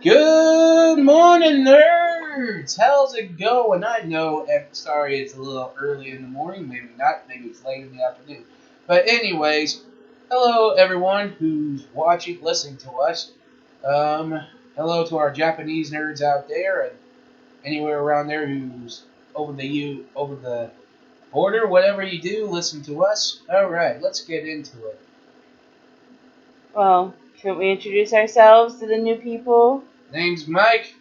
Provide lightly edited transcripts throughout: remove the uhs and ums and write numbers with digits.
Good morning, nerds! How's it going? I know, sorry it's a little early in the morning, maybe not, maybe it's late in the afternoon. But anyways, hello everyone who's watching, listening to us. Hello to our Japanese nerds out there and anywhere around there who's over the border, whatever you do, listen to us. Alright, let's get into it. Well, shouldn't we introduce ourselves to the new people? Name's Mike.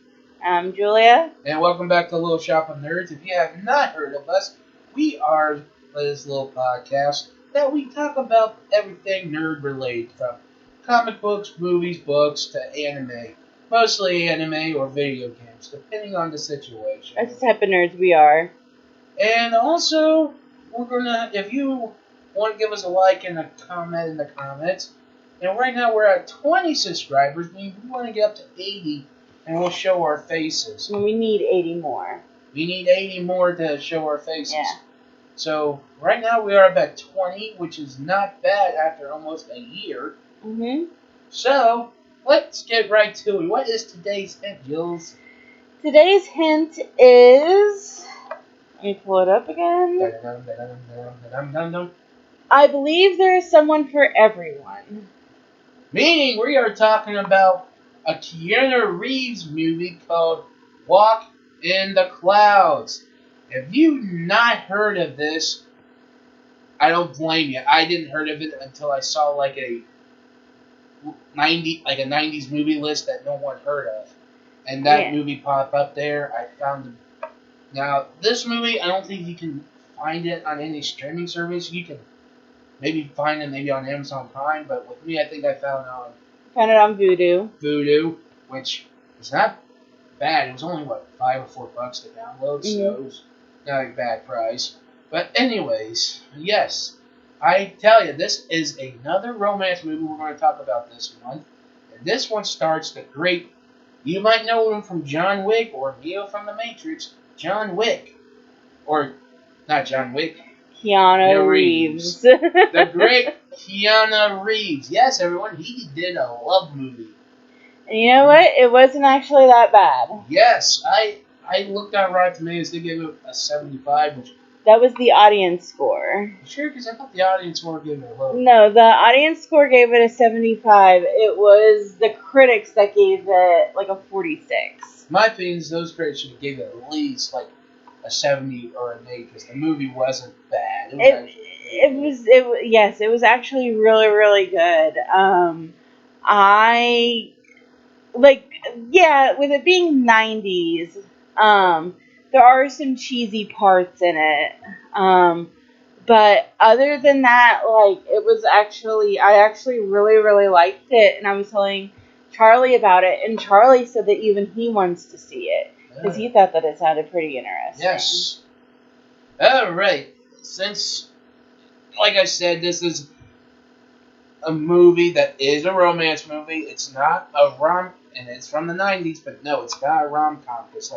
I'm Julia. And welcome back to Little Shop of Nerds. If you have not heard of us, we are this little podcast that we talk about everything nerd related, from comic books, movies, books, to anime. Mostly anime or video games, depending on the situation. That's the type of nerds we are. And also, if you want to give us a like and a comment in the comments, and right now we're at 20 subscribers, we want to get up to 80, and we'll show our faces. We need 80 more. We need 80 more to show our faces. Yeah. So, right now we are about 20, which is not bad after almost a year. Mm-hmm. So, let's get right to it. What is today's hint, Jules? Today's hint is... Let me pull it up again. I believe there is someone for everyone. Meaning we are talking about a Keanu Reeves movie called Walk in the Clouds. If you've not heard of this, I don't blame you. I didn't heard of it until I saw like a 90s movie list that no one heard of. And that movie popped up there. I found it. Now, this movie, I don't think you can find it on any streaming service. You can maybe find it maybe on Amazon Prime, but with me, I think I found it on Vudu. Vudu, which is not bad. It was only, $5 or $4 to download, so it was not a bad price. But anyways, yes, I tell you, this is another romance movie we're going to talk about this month. And this one starts the great, you might know him from John Wick or Neo from The Matrix, John Wick. Or, not John Wick. Keanu Reeves. The great Keanu Reeves. Yes, everyone, he did a love movie. And you know what? It wasn't actually that bad. Yes, I looked on Rotten Tomatoes. They gave it a 75, which... That was the audience score. Sure, because I thought the audience score gave it a low. No, the audience score gave it a 75. It was the critics that gave it like a 46. My opinion is those critics should have gave it at least like a 70 or an 8, because the movie wasn't bad. It was actually really, really good. With it being 90s, there are some cheesy parts in it. But other than that, I actually really, really liked it, and I was telling Charlie about it, and Charlie said that even he wants to see it, because he thought that it sounded pretty interesting. Yes. Alright, since, like I said, this is a movie that is a romance movie, it's not a and it's from the 90s, but no, it's not a rom-com, because,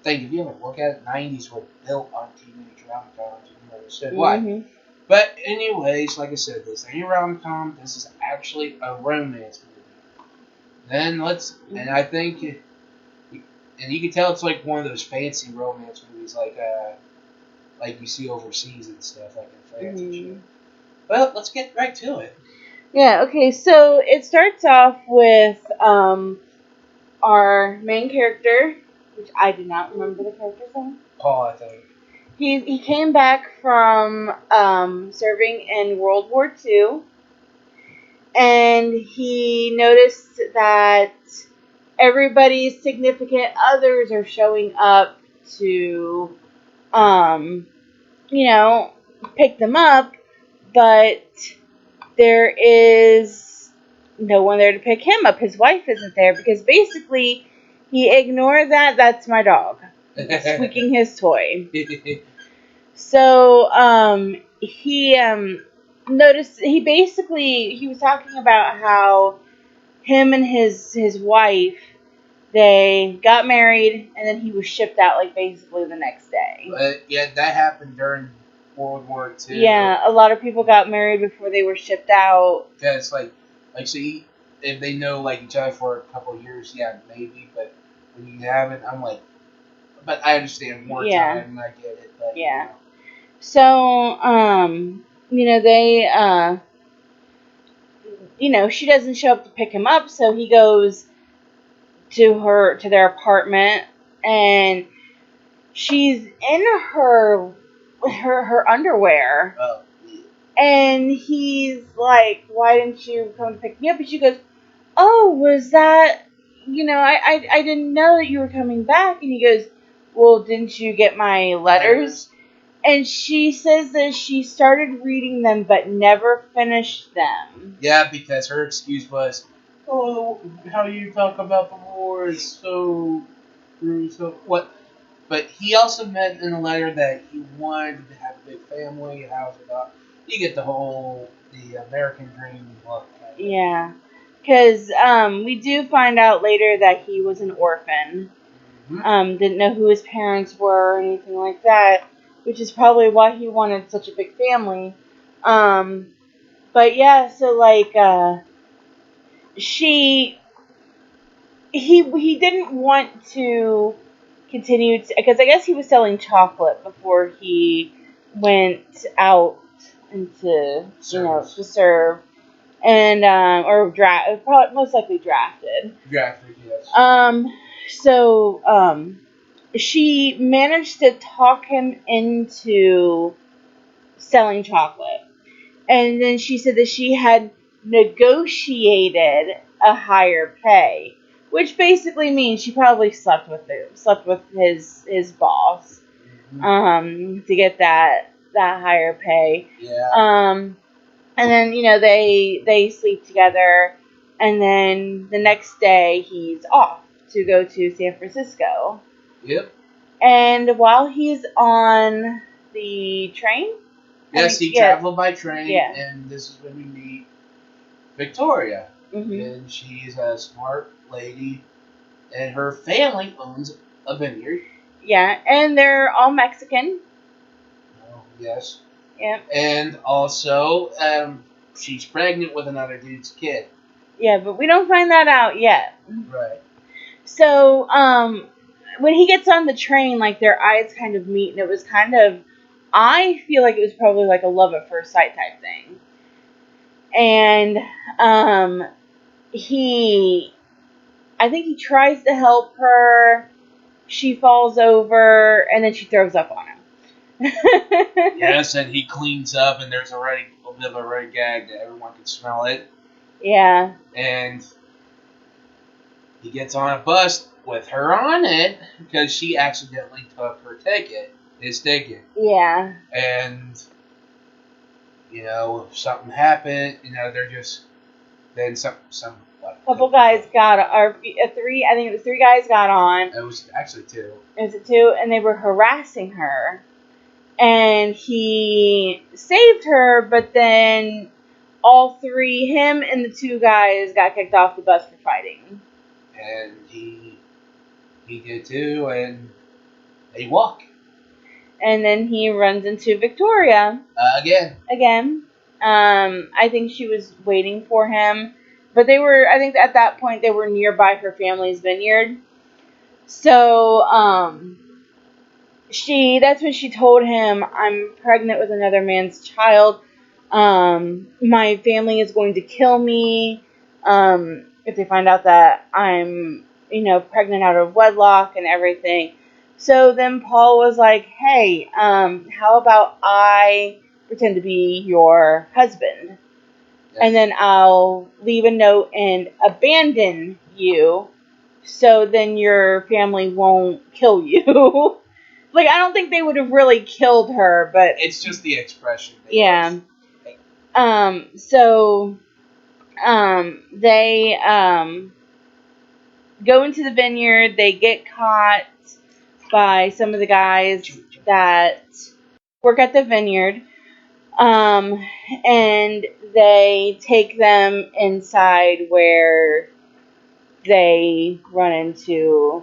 if you ever look at it, 90s were built on teenage rom-coms, and you understood why. But anyways, like I said, this ain't a rom-com, this is actually a romance movie. Then and I think, and you can tell it's like one of those fancy romance movies, like you see overseas and stuff, like in France and shit. Well, let's get right to it. Yeah, okay, so it starts off with our main character, which I do not remember the character's name. Paul, I think. He came back from serving in World War II, and he noticed that everybody's significant others are showing up to, pick them up, but there is no one there to pick him up. His wife isn't there, because basically he ignored that. That's my dog squeaking his toy. So he noticed, he was talking about how him and his wife, they got married, and then he was shipped out basically the next day. Yeah, that happened during World War II. Yeah, a lot of people got married before they were shipped out. Yeah, it's if they know like each other for a couple of years, yeah, maybe. But when you haven't, I'm like, but I understand more time. I get it. But, Yeah. You know. So, they, she doesn't show up to pick him up, so he goes to their apartment, and she's in her underwear. Oh, yeah. And he's like, "Why didn't you come to pick me up?" And she goes, "Oh, was that, I didn't know that you were coming back." And he goes, "Well, didn't you get my letters?" And she says that she started reading them but never finished them. Yeah, because her excuse was, "Oh, how you talk about the war is so gruesome." What? But he also meant in the letter that he wanted to have a big family, a house, a dog. You get the American dream look. Yeah. Because we do find out later that he was an orphan. Mm-hmm. Didn't know who his parents were or anything like that, which is probably why he wanted such a big family. But yeah, so like, he didn't want to continue because I guess he was selling chocolate before he went out into to serve, and or draft, probably most likely drafted. Drafted, yes. So she managed to talk him into selling chocolate, and then she said that she had negotiated a higher pay, which basically means she probably slept with his boss, to get that higher pay. Yeah. And then they sleep together, and then the next day he's off to go to San Francisco. Yep. And while he's on the train, Yes, he traveled by train, Yeah. and this is when we meet Victoria. Mhm. And she's a smart lady, and her family owns a vineyard. Yeah, and they're all Mexican. Oh, yes. Yeah. And also, she's pregnant with another dude's kid. Yeah, but we don't find that out yet. Right. So, when he gets on the train, like, their eyes kind of meet, and it was kind of, I feel like it was probably like a love at first sight type thing. And, I think he tries to help her, she falls over, and then she throws up on him. Yes, and he cleans up, and there's already a bit of a red gag that everyone can smell it. Yeah. And he gets on a bus with her on it because she accidentally took his ticket. Yeah. And, if something happened, they're just, then some Couple guys got, or three, I think it was 3 guys got on. It was actually 2. Is it 2? And they were harassing her. And he saved her, but then all 3, him and the 2 guys, got kicked off the bus for fighting. And he did too, and they walk. And then he runs into Victoria. Again. I think she was waiting for him. But I think at that point they were nearby her family's vineyard. So, that's when she told him, "I'm pregnant with another man's child. My family is going to kill me, if they find out that I'm, pregnant out of wedlock and everything." So then Paul was like, "Hey, how about I pretend to be your husband? And then I'll leave a note and abandon you, so then your family won't kill you." Like, I don't think they would have really killed her, but it's just the expression. Yeah. So, they go into the vineyard. They get caught by some of the guys that work at the vineyard. And they take them inside where they run into,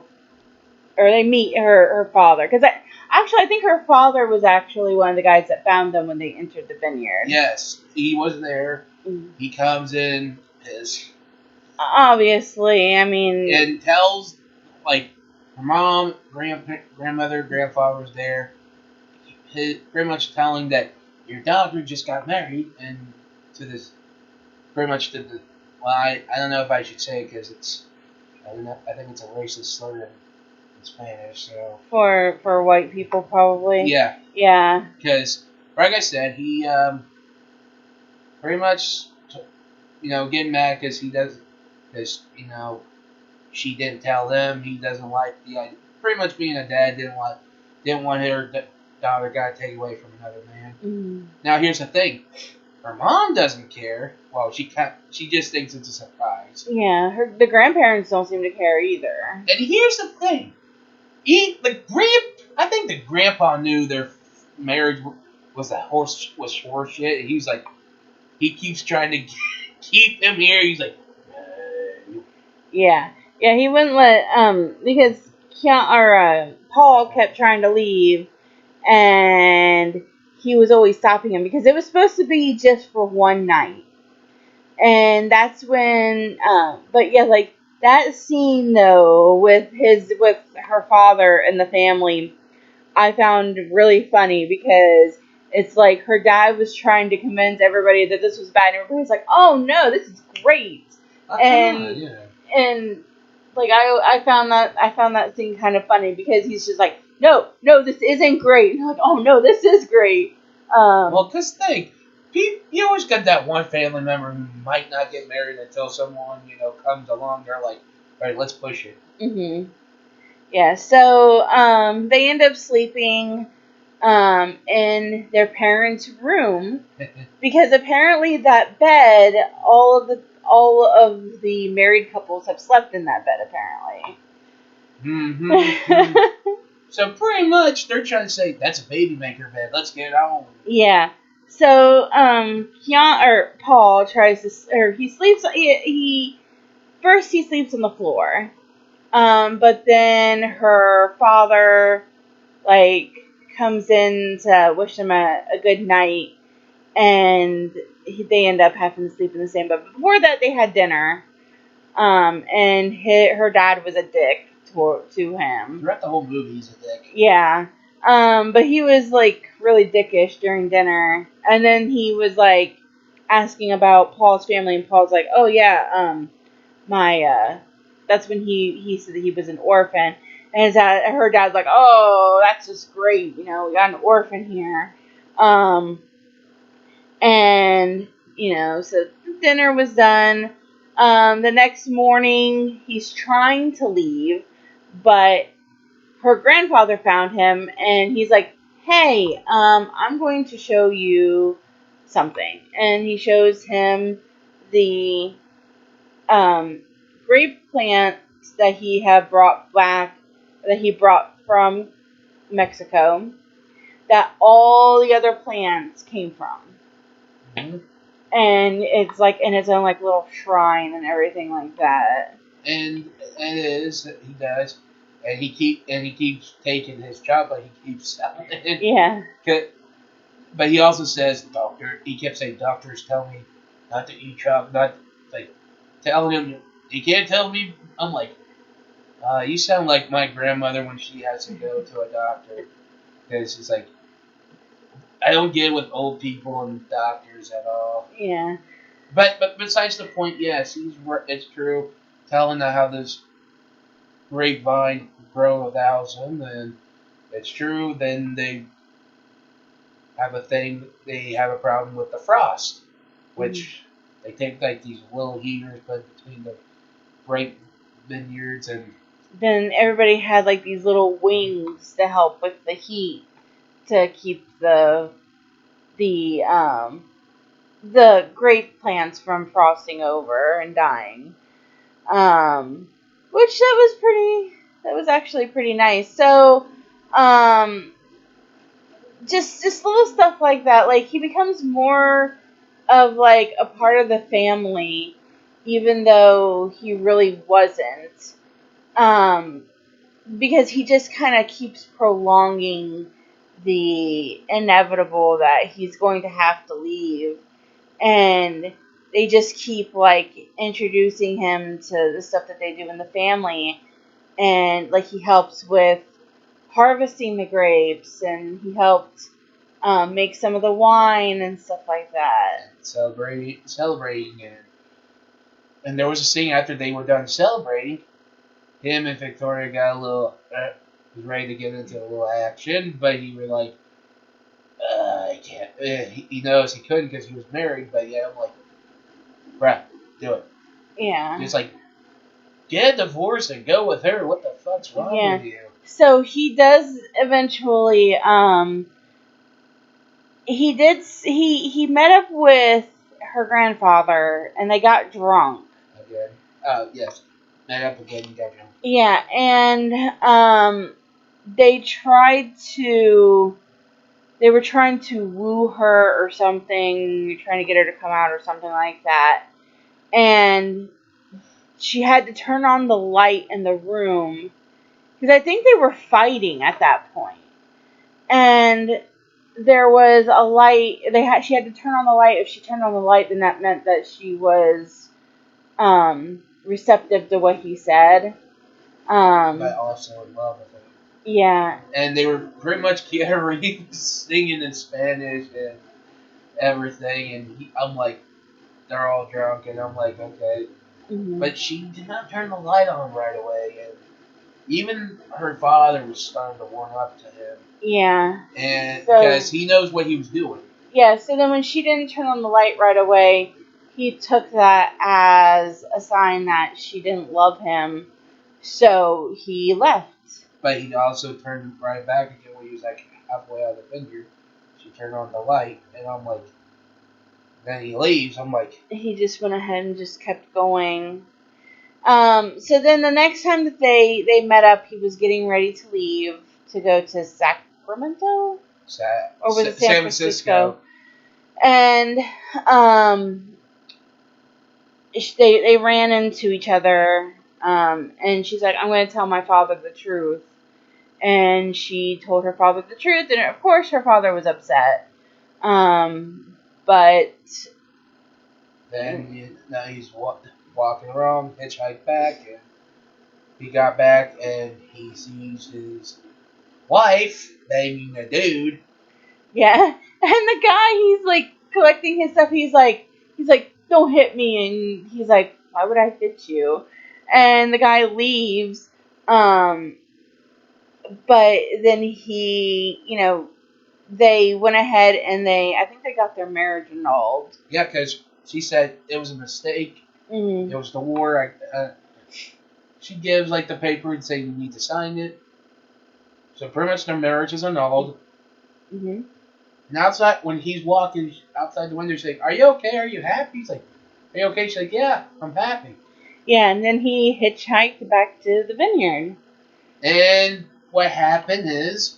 or they meet her father. Because I think her father was actually one of the guys that found them when they entered the vineyard. Yes, he was there. Mm-hmm. He comes in, Obviously, I mean, and tells, like, her mom, grandmother, grandfather was there, pretty much telling that your daughter just got married, and to this, pretty much to the, well, I don't know if I should say because it's, I don't know, I think it's a racist slur in Spanish, so. for white people, probably. Yeah. Yeah. Because, like I said, he, pretty much, getting mad because he does, because, she didn't tell them. He doesn't like the idea. Pretty much being a dad, didn't want her daughter got taken away from another man. Mm. Now here's the thing: her mom doesn't care. Well, she just thinks it's a surprise. Yeah, the grandparents don't seem to care either. And here's the thing: I think the grandpa knew their marriage was horse shit. He's like, he keeps trying to keep him here. He's like, yeah, he wouldn't let because Paul kept trying to leave, and he was always stopping him because it was supposed to be just for one night, and that's when but yeah, like that scene though with her father and the family, I found really funny because it's like her dad was trying to convince everybody that this was bad, and everybody's like, "Oh no, this is great," and like I found that scene kind of funny because he's just like, no, this isn't great. And I'm like, oh no, this is great. Well, just think, you always got that one family member who might not get married until someone comes along. They're like, all right, let's push it. Mm-hmm. Yeah. So they end up sleeping in their parents' room because apparently that bed, all of the married couples have slept in that bed apparently. Mm-hmm. So pretty much they're trying to say that's a baby maker bed. Let's get it on. Yeah. So Paul tries to, or he sleeps. He first he sleeps on the floor, but then her father comes in to wish him a good night, and they end up having to sleep in the same bed. But before that, they had dinner, and her dad was a dick to him. Throughout the whole movie, he's a dick. Yeah. But he was really dickish during dinner, and then he was asking about Paul's family, and Paul's like, "Oh yeah, that's when he said that he was an orphan," and her dad's like, "Oh, that's just great, we got an orphan here," and so dinner was done. The next morning, he's trying to leave, but her grandfather found him, and he's like, "Hey, I'm going to show you something." And he shows him the grape plants that he brought from Mexico, that all the other plants came from. Mm-hmm. And it's in its own little shrine and everything like that. And he does. And he keeps taking his chocolate. He keeps selling it. Yeah. But he also says, he kept saying, doctors tell me not to eat chocolate. Not telling him, you can't tell me. I'm like, you sound like my grandmother when she has to go to a doctor. Because it's like, I don't get with old people and doctors at all. Yeah. But besides the point, yes, it's true. Telling how this grapevine grow 1,000, and it's true. Then they have a problem with the frost, which they take these little heaters, put between the grape vineyards, and then everybody had these little wings to help with the heat to keep the grape plants from frosting over and dying. Which that was actually pretty nice. So, just little stuff like that. He becomes more of a part of the family, even though he really wasn't. Because he just kind of keeps prolonging the inevitable that he's going to have to leave. And they just keep like introducing him to the stuff that they do in the family, and like he helps with harvesting the grapes, and he helped make some of the wine and stuff like that. Celebrating, and there was a scene after they were done celebrating. Him and Victoria got a little was ready to get into a little action, but he was like, I can't. He knows he couldn't because he was married, but yeah, I'm like, bruh, do it. Yeah. He's like, get a divorce and go with her. What the fuck's wrong with you? So he does eventually. He met up with her grandfather, and they got drunk. Again. Yes. Met up again and got drunk. Yeah, and they were trying to woo her or something, trying to get her to come out or something like that. And she had to turn on the light in the room because I think they were fighting at that point. And there was a light. She had to turn on the light. If she turned on the light, then that meant that she was receptive to what he said. But also in love with him. Yeah. And they were pretty much Keanu Reeves singing in Spanish and everything. And I'm like, they're all drunk, and I'm like, okay. Mm-hmm. But she did not turn the light on right away, and even her father was starting to warm up to him. Yeah. And because he knows what he was doing. Yeah, so then when she didn't turn on the light right away, he took that as a sign that she didn't love him, so he left. But he also turned right back again when he was like halfway out of the vineyard. She turned on the light, and I'm like, then he leaves. I'm like, he just went ahead and just kept going. So then the next time that they met up, he was getting ready to leave to go to Sacramento? Or was it San Francisco? And they ran into each other, and she's like, I'm going to tell my father the truth. And she told her father the truth, and of course her father was upset. But then now he's walking around, hitchhiked back, and he got back, and he sees his wife banging a dude. Yeah, and the guy, he's like collecting his stuff. He's like, don't hit me, and he's like, why would I hit you? And the guy leaves. But then they went ahead and I think they got their marriage annulled. Yeah, because she said it was a mistake. Mm-hmm. It was the war. She gives like the paper and say you need to sign it. So pretty much their marriage is annulled. Mm-hmm. And outside, when he's walking outside the window, she's like, "Are you okay? Are you happy?" He's like, "Are you okay?" She's like, "Yeah, I'm happy." Yeah, and then he hitchhiked back to the vineyard. And what happened is,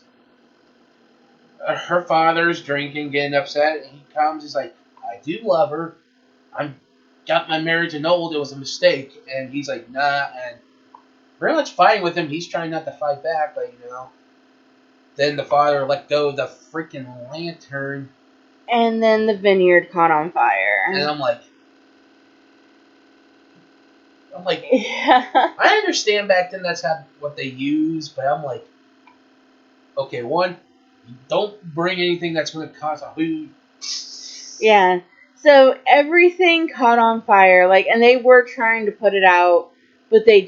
her father's drinking, getting upset, and he comes. He's like, "I do love her. I'm got my marriage annulled. It was a mistake." And he's like, "Nah," and pretty much fighting with him. He's trying not to fight back, but Then the father let go of the freaking lantern. And then the vineyard caught on fire. And I'm like, I understand back then that's what they use, but I'm like, okay, one, you don't bring anything that's going to cause a hoot. Yeah. So everything caught on fire, and they were trying to put it out, but they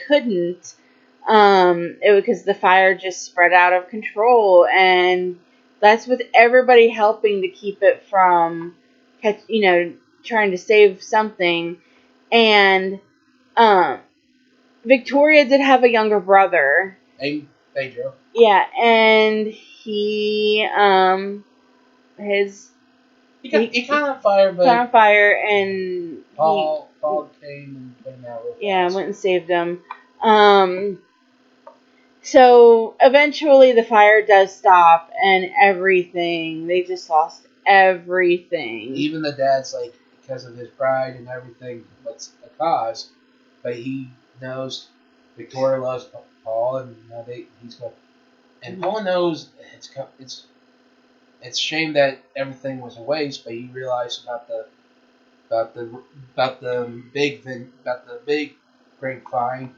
couldn't. Because the fire just spread out of control, and that's with everybody helping to keep it from, trying to save something. And Victoria did have a younger brother. Pedro. Yeah, and he caught on fire, but caught on fire, and Paul came and put him out real fast. Yeah, went and saved him. So eventually the fire does stop, and they just lost everything. Even the dad's like, because of his pride and everything, what's the cause? But he knows Victoria loves Paul, and he's going. And Paul knows it's a shame that everything was a waste, but he realized about the about the big grapevine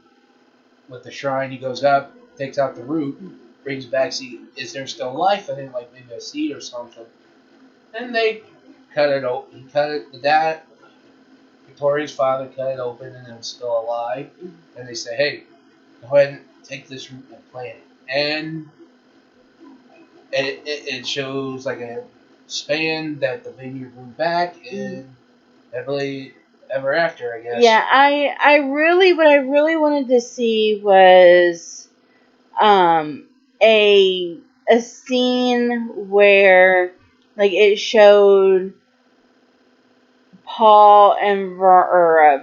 with the shrine. He goes up, takes out the root, brings back. See, is there still life in it? Like maybe a seed or something. And they cut it open. He cut it. Dad, Victoria's father, cut it open, and it was still alive. And they say, "Hey, go ahead and take this root and plant it." And it shows like a span that the vineyard grew back, and happily ever after, I guess. Yeah, what I really wanted to see was a scene where like it showed Paul and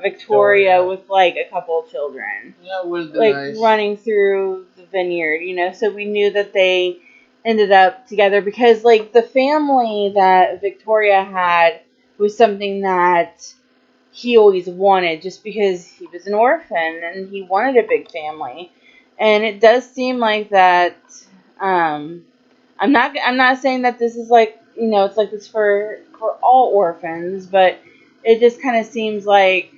Victoria with like a couple of children, Yeah, it would have been like nice. running through the vineyard, so we knew that they ended up together, because like the family that Victoria had was something that he always wanted, just because he was an orphan and he wanted a big family. And it does seem like that. I'm not saying that this is like, it's like this for all orphans, but it just kind of seems like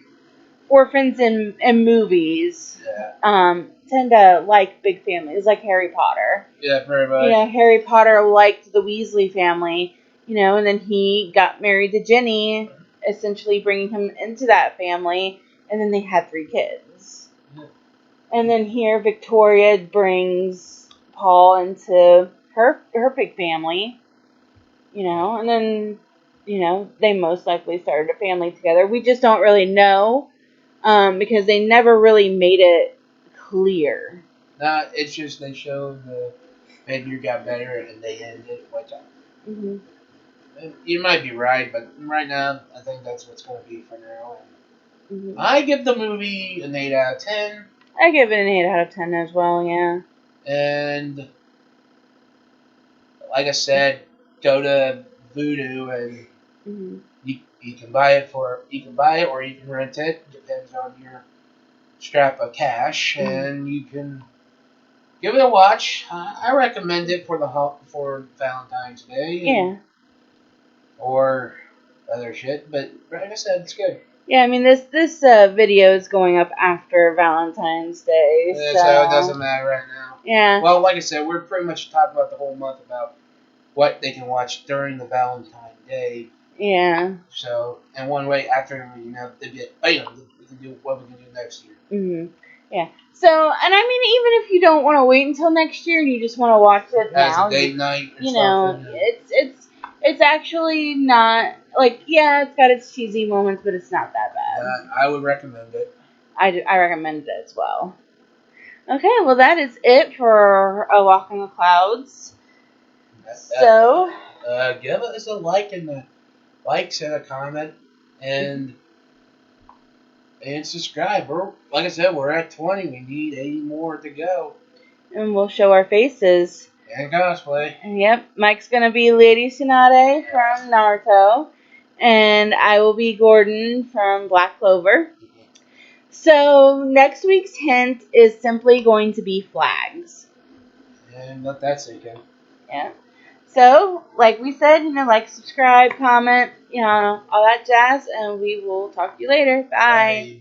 orphans in movies tend to like big families, like Harry Potter. Yeah, very much. Harry Potter liked the Weasley family, and then he got married to Ginny, essentially bringing him into that family, and then they had 3 kids. Yeah. And then here Victoria brings Paul into her big family, and then, they most likely started a family together. We just don't really know, because they never really made it clear. Nah, it's just they showed the vineyard got better and they ended it. Which Mm-hmm. you might be right, but right now I think that's what's going to be for now. Mm-hmm. I give the movie an 8 out of 10. I give it an 8 out of 10 as well, yeah. And like I said, go to Voodoo and Mm-hmm. you can buy it or you can rent it. Depends on your strap of cash, and you can give it a watch. I recommend it for Valentine's Day. Yeah. Or other shit, but like I said, it's good. Yeah, I mean, this video is going up after Valentine's Day, Yeah, so it doesn't matter right now. Yeah. Well, like I said, we're pretty much talking about the whole month about what they can watch during the Valentine Day. Yeah. So, and one way after, they'd be like, we can do what we can do next year. Mm-hmm. Yeah. So, and I mean, even if you don't want to wait until next year and you just want to watch it now, as a date night or something. It's actually not, like, yeah, it's got its cheesy moments, but it's not that bad. I would recommend it. I recommend it as well. Okay, well, that is it for A Walk in the Clouds. So, give us a like and a comment and subscribe. Like I said, we're at 20. We need 80 more to go. And we'll show our faces. And cosplay. Yep, Mike's gonna be Lady Tsunade from Naruto, and I will be Gordon from Black Clover. So next week's hint is simply going to be flags. And let that sink in. Yeah. So, like we said, like, subscribe, comment, all that jazz, and we will talk to you later. Bye. Bye.